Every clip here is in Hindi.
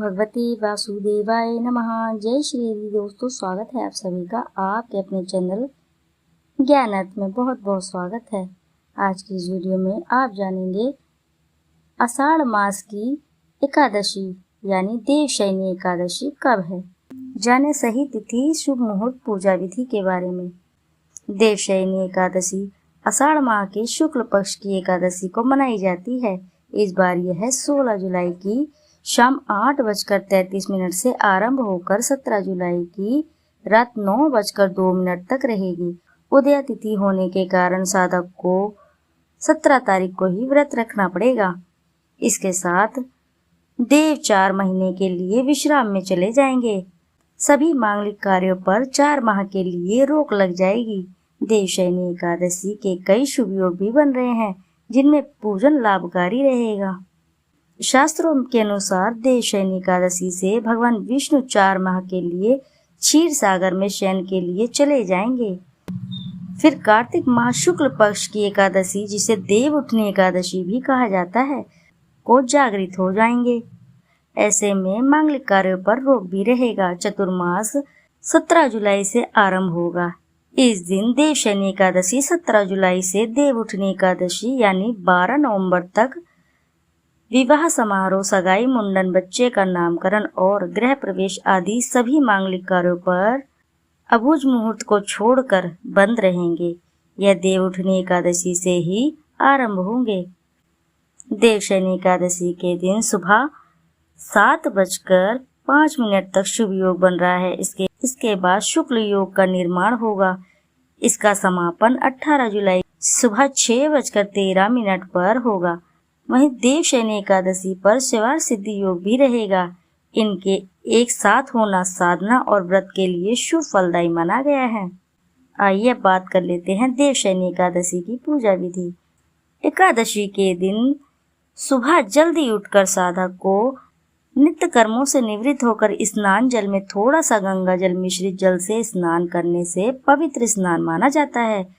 भगवते वासुदेवाय नमः। जय श्री हरि। दोस्तों, स्वागत है आप सभी का आपके अपने चैनल ज्ञान अर्थ में। बहुत बहुत स्वागत है। आज की इस वीडियो में आप जानेंगे आषाढ़ मास की एकादशी यानी देवशयनी एकादशी कब है। जाने सही तिथि, शुभ मुहूर्त, पूजा विधि के बारे में। देवशयनी एकादशी आषाढ़ माह के शुक्ल पक्ष की एकादशी को मनाई जाती है। इस बार यह 16 जुलाई की शाम 8:33 से आरंभ होकर 17 जुलाई की रात 9:02 तक रहेगी। उदया तिथि होने के कारण साधक को 17 तारीख को ही व्रत रखना पड़ेगा। इसके साथ देव 4 महीने के लिए विश्राम में चले जाएंगे। सभी मांगलिक कार्यों पर 4 माह के लिए रोक लग जाएगी। देवशयनी एकादशी के कई शुभ योग भी बन रहे हैं, जिनमें पूजन लाभकारी रहेगा। शास्त्रों के अनुसार देवशयनी एकादशी से भगवान विष्णु 4 माह के लिए क्षीर सागर में शयन के लिए चले जाएंगे। फिर कार्तिक माह शुक्ल पक्ष की एकादशी, जिसे देव उठनी एकादशी भी कहा जाता है, को जागृत हो जाएंगे। ऐसे में मांगलिक कार्यों पर रोक भी रहेगा। चतुर्मास 17 जुलाई से आरंभ होगा। इस दिन देवशयनी एकादशी 17 जुलाई से देव उठनी एकादशी यानी 12 नवंबर तक विवाह समारोह, सगाई, मुंडन, बच्चे का नामकरण और गृह प्रवेश आदि सभी मांगलिक कार्यों पर अबुझ मुहूर्त को छोड़कर बंद रहेंगे। यह देव उठनी एकादशी से ही आरंभ होंगे। देवशयनी एकादशी के दिन सुबह 7:05 तक शुभ योग बन रहा है। इसके बाद शुक्ल योग का निर्माण होगा। इसका समापन 18 जुलाई सुबह 6:13 पर होगा। वहीं देवशयनी एकादशी पर शिवार सिद्धि योग भी रहेगा। इनके एक साथ होना साधना और व्रत के लिए शुभ फलदायी माना गया है। आइए अब बात कर लेते हैं देवशयनी एकादशी की पूजा विधि। एकादशी के दिन सुबह जल्दी उठकर साधक को नित्य कर्मों से निवृत्त होकर स्नान जल में थोड़ा सा गंगा जल मिश्रित जल से स्नान करने से पवित्र स्नान माना जाता है।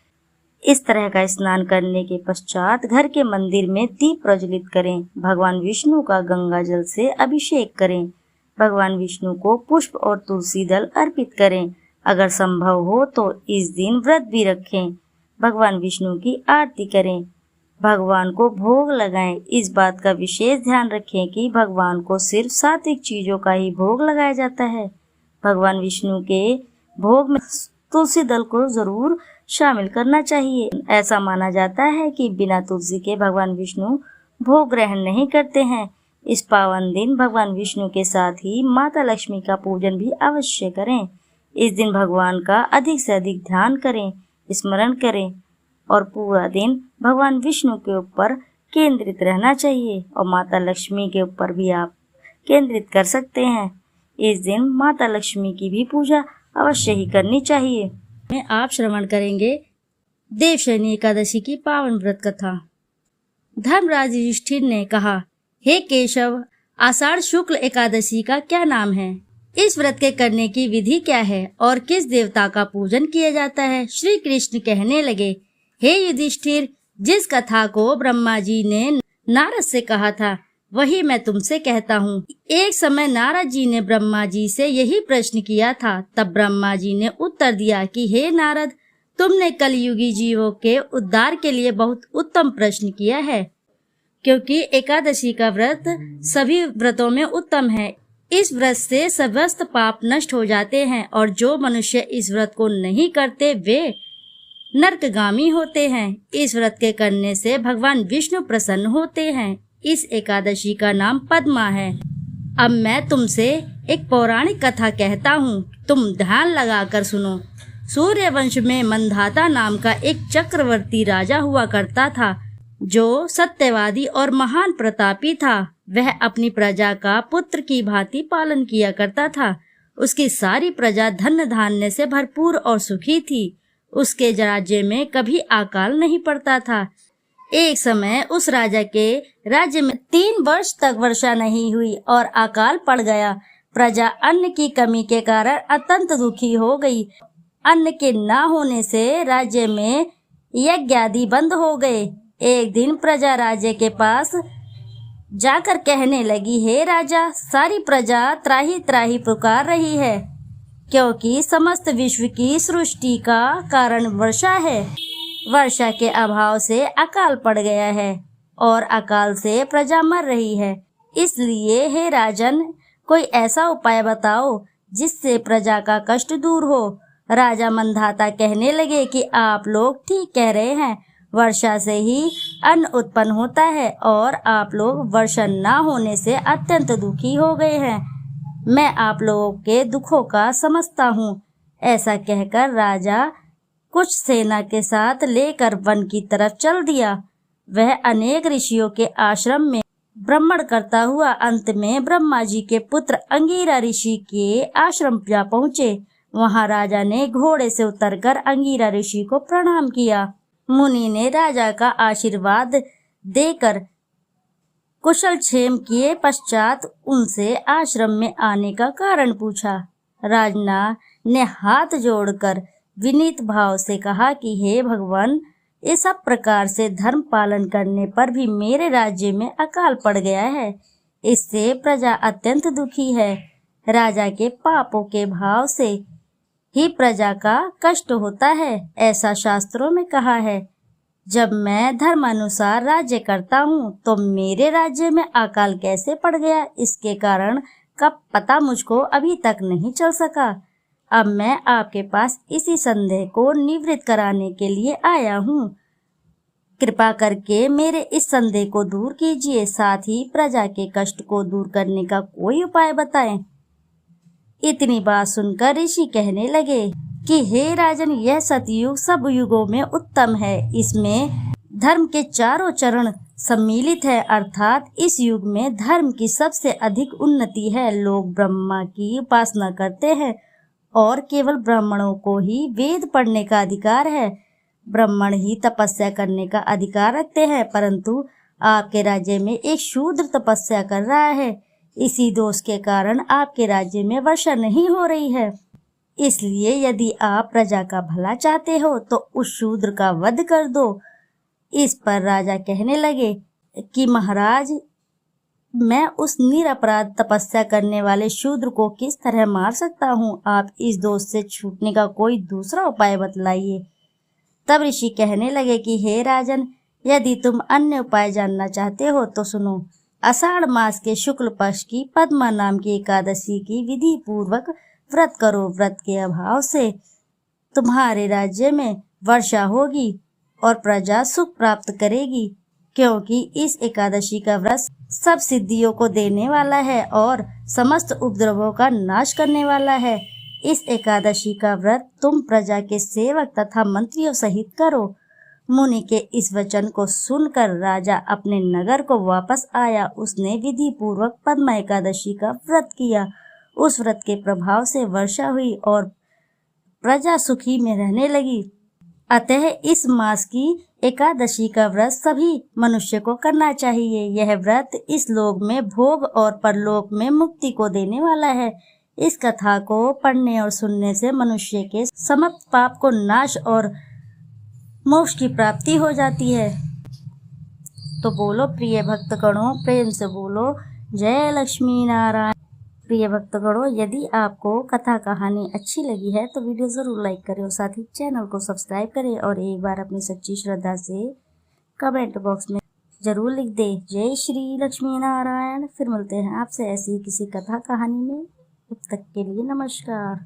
इस तरह का स्नान करने के पश्चात घर के मंदिर में दीप प्रज्वलित करें। भगवान विष्णु का गंगा जल से अभिषेक करें। भगवान विष्णु को पुष्प और तुलसी दल अर्पित करें। अगर संभव हो तो इस दिन व्रत भी रखें। भगवान विष्णु की आरती करें। भगवान को भोग लगाएं। इस बात का विशेष ध्यान रखें कि भगवान को सिर्फ सात्विक चीजों का ही भोग लगाया जाता है। भगवान विष्णु के भोग में तुलसी दल को जरूर शामिल करना चाहिए। ऐसा माना जाता है कि बिना तुलसी के भगवान विष्णु भोग ग्रहण नहीं करते हैं। इस पावन दिन भगवान विष्णु के साथ ही माता लक्ष्मी का पूजन भी अवश्य करें। इस दिन भगवान का अधिक से अधिक ध्यान करें, स्मरण करें और पूरा दिन भगवान विष्णु के ऊपर केंद्रित रहना चाहिए और माता लक्ष्मी के ऊपर भी आप केंद्रित कर सकते हैं। इस दिन माता लक्ष्मी की भी पूजा अवश्य ही करनी चाहिए। में आप श्रवण करेंगे देवशयनी एकादशी की पावन व्रत कथा। धर्मराज युधिष्ठिर ने कहा, हे केशव, आषाढ़ शुक्ल एकादशी का क्या नाम है? इस व्रत के करने की विधि क्या है और किस देवता का पूजन किया जाता है? श्री कृष्ण कहने लगे, हे युधिष्ठिर, जिस कथा को ब्रह्मा जी ने नारद से कहा था वही मैं तुमसे कहता हूँ। एक समय नारद जी ने ब्रह्मा जी से यही प्रश्न किया था। तब ब्रह्मा जी ने उत्तर दिया कि हे नारद, तुमने कलयुगी जीवों के उद्धार के लिए बहुत उत्तम प्रश्न किया है, क्योंकि एकादशी का व्रत सभी व्रतों में उत्तम है। इस व्रत से समस्त पाप नष्ट हो जाते हैं और जो मनुष्य इस व्रत को नहीं करते वे नरकगामी होते हैं। इस व्रत के करने से भगवान विष्णु प्रसन्न होते हैं। इस एकादशी का नाम पद्मा है। अब मैं तुमसे एक पौराणिक कथा कहता हूँ, तुम ध्यान लगाकर सुनो। सूर्यवंश में मंधाता नाम का एक चक्रवर्ती राजा हुआ करता था, जो सत्यवादी और महान प्रतापी था। वह अपनी प्रजा का पुत्र की भांति पालन किया करता था। उसकी सारी प्रजा धन धान्य से भरपूर और सुखी थी। उसके राज्य में कभी अकाल नहीं पड़ता था। एक समय उस राजा के राज्य में 3 वर्ष तक वर्षा नहीं हुई और अकाल पड़ गया। प्रजा अन्न की कमी के कारण अत्यंत दुखी हो गई। अन्न के न होने से राज्य में यज्ञ आदि बंद हो गए। एक दिन प्रजा राजा के पास जाकर कहने लगी, हे राजा, सारी प्रजा त्राही त्राही पुकार रही है, क्योंकि समस्त विश्व की सृष्टि का कारण वर्षा है। वर्षा के अभाव से अकाल पड़ गया है और अकाल से प्रजा मर रही है। इसलिए हे राजन, कोई ऐसा उपाय बताओ जिससे प्रजा का कष्ट दूर हो। राजा मंधाता कहने लगे कि आप लोग ठीक कह रहे हैं, वर्षा से ही अन्न उत्पन्न होता है और आप लोग वर्षा न होने से अत्यंत दुखी हो गए हैं। मैं आप लोगों के दुखों का समझता हूँ। ऐसा कहकर राजा कुछ सेना के साथ लेकर वन की तरफ चल दिया। वह अनेक ऋषियों के आश्रम में भ्रमण करता हुआ अंत में ब्रह्मा जी के पुत्र अंगिरा ऋषि के आश्रम जा पहुँचे। वहाँ राजा ने घोड़े से उतरकर अंगिरा ऋषि को प्रणाम किया। मुनि ने राजा का आशीर्वाद देकर कुशल क्षेम किए पश्चात उनसे आश्रम में आने का कारण पूछा। राजना ने हाथ जोड़कर विनीत भाव से कहा कि हे भगवान, इस सब प्रकार से धर्म पालन करने पर भी मेरे राज्य में अकाल पड़ गया है। इससे प्रजा अत्यंत दुखी है। राजा के पापों के भाव से ही प्रजा का कष्ट होता है, ऐसा शास्त्रों में कहा है। जब मैं धर्मानुसार राज्य करता हूँ तो मेरे राज्य में अकाल कैसे पड़ गया, इसके कारण का पता मुझको अभी तक नहीं चल सका। अब मैं आपके पास इसी संदेह को निवृत्त कराने के लिए आया हूँ। कृपा करके मेरे इस संदेह को दूर कीजिए, साथ ही प्रजा के कष्ट को दूर करने का कोई उपाय बताएं। इतनी बात सुनकर ऋषि कहने लगे कि हे राजन, यह सतयुग सब युगों में उत्तम है। इसमें धर्म के चारों चरण सम्मिलित है, अर्थात इस युग में धर्म की सबसे अधिक उन्नति है। लोग ब्रह्मा की उपासना करते हैं और केवल ब्राह्मणों को ही वेद पढ़ने का अधिकार है। ब्राह्मण ही तपस्या करने का अधिकार रखते हैं, परंतु आपके राज्य में एक शूद्र तपस्या कर रहा है। इसी दोष के कारण आपके राज्य में वर्षा नहीं हो रही है। इसलिए यदि आप प्रजा का भला चाहते हो तो उस शूद्र का वध कर दो। इस पर राजा कहने लगे कि महाराज, मैं उस निरपराध तपस्या करने वाले शूद्र को किस तरह मार सकता हूँ? आप इस दोष से छूटने का कोई दूसरा उपाय बतलाइए। तब ऋषि कहने लगे कि हे राजन, यदि तुम अन्य उपाय जानना चाहते हो तो सुनो। आषाढ़ मास के शुक्ल पक्ष की पद्मा नाम की एकादशी की विधि पूर्वक व्रत करो। व्रत के अभाव से तुम्हारे राज्य में वर्षा होगी और प्रजा सुख प्राप्त करेगी, क्योंकि इस एकादशी का व्रत सब सिद्धियों को देने वाला है और समस्त उपद्रवों का नाश करने वाला है। इस एकादशी का व्रत तुम प्रजा के सेवक तथा मंत्रियों सहित करो। मुनि के इस वचन को सुनकर राजा अपने नगर को वापस आया। उसने विधि पूर्वक पद्मा एकादशी का व्रत किया। उस व्रत के प्रभाव से वर्षा हुई और प्रजा सुखी में रहने लगी। अतः इस मास की एकादशी का व्रत सभी मनुष्य को करना चाहिए। यह व्रत इस लोक में भोग और परलोक में मुक्ति को देने वाला है। इस कथा को पढ़ने और सुनने से मनुष्य के समस्त पाप को नाश और मोक्ष की प्राप्ति हो जाती है। तो बोलो प्रिय भक्तगणों, प्रेम से बोलो जय लक्ष्मी नारायण। प्रिय भक्तगणों, यदि आपको कथा कहानी अच्छी लगी है तो वीडियो ज़रूर लाइक करें और साथ ही चैनल को सब्सक्राइब करें और एक बार अपनी सच्ची श्रद्धा से कमेंट बॉक्स में ज़रूर लिख दें जय श्री लक्ष्मी नारायण। फिर मिलते हैं आपसे ऐसी किसी कथा कहानी में। तब तक के लिए नमस्कार।